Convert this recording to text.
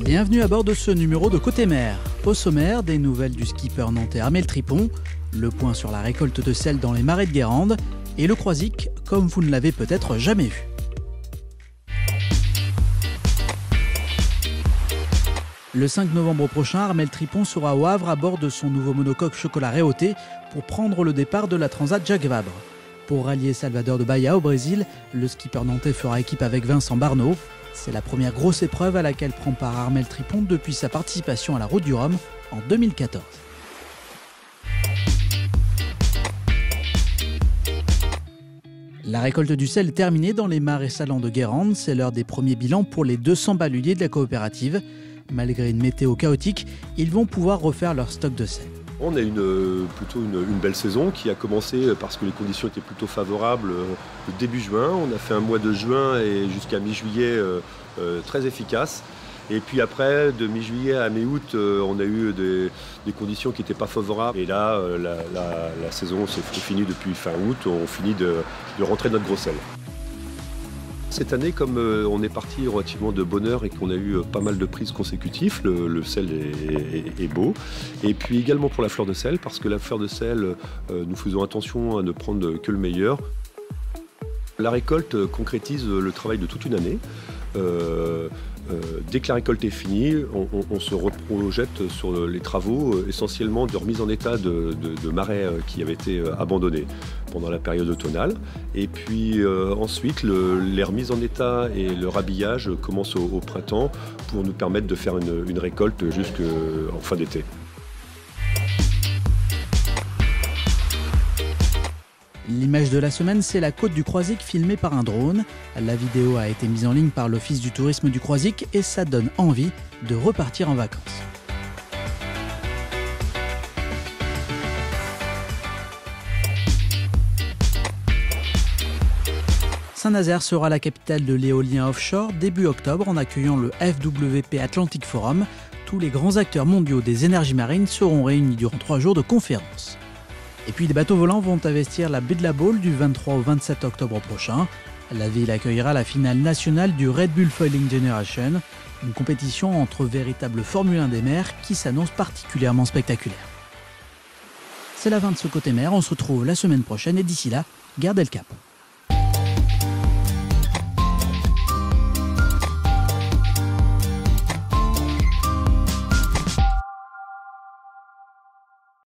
Bienvenue à bord de ce numéro de Côté Mer. Au sommaire, des nouvelles du skipper nantais Armel Tripon, le point sur la récolte de sel dans les marais de Guérande et le croisic comme vous ne l'avez peut-être jamais vu. Le 5 novembre prochain, Armel Tripon sera au Havre à bord de son nouveau monocoque chocolat réauté pour prendre le départ de la Transat Jacques Vabre. Pour rallier Salvador de Bahia au Brésil, le skipper nantais fera équipe avec Vincent Barneau. C'est la première grosse épreuve à laquelle prend part Armel Tripon depuis sa participation à la Route du Rhum en 2014. La récolte du sel est terminée dans les marais salants de Guérande. C'est l'heure des premiers bilans pour les 200 baluliers de la coopérative. Malgré une météo chaotique, ils vont pouvoir refaire leur stock de sel. On a plutôt une belle saison qui a commencé parce que les conditions étaient plutôt favorables début juin. On a fait un mois de juin et jusqu'à mi-juillet très efficace. Et puis après, de mi-juillet à mi-août, on a eu des conditions qui n'étaient pas favorables. Et là, la saison s'est finie depuis fin août. On finit de rentrer notre gros sel. Cette année, comme on est parti relativement de bonne heure et qu'on a eu pas mal de prises consécutives, le sel est beau. Et puis également pour la fleur de sel, parce que la fleur de sel, nous faisons attention à ne prendre que le meilleur. La récolte concrétise le travail de toute une année. Dès que la récolte est finie, on se reprojette sur les travaux essentiellement de remise en état de marais qui avaient été abandonnés pendant la période automnale. Et puis ensuite, les remises en état et le rhabillage commencent au printemps pour nous permettre de faire une récolte jusqu'en fin d'été. L'image de la semaine, c'est la côte du Croisic filmée par un drone. La vidéo a été mise en ligne par l'Office du tourisme du Croisic et ça donne envie de repartir en vacances. Saint-Nazaire sera la capitale de l'éolien offshore début octobre en accueillant le FWP Atlantic Forum. Tous les grands acteurs mondiaux des énergies marines seront réunis durant 3 jours de conférences. Et puis des bateaux volants vont investir la baie de la Baule du 23 au 27 octobre prochain. La ville accueillera la finale nationale du Red Bull Foiling Generation, une compétition entre véritables Formule 1 des mers qui s'annonce particulièrement spectaculaire. C'est la fin de ce Côté Mer, on se retrouve la semaine prochaine et d'ici là, gardez le cap.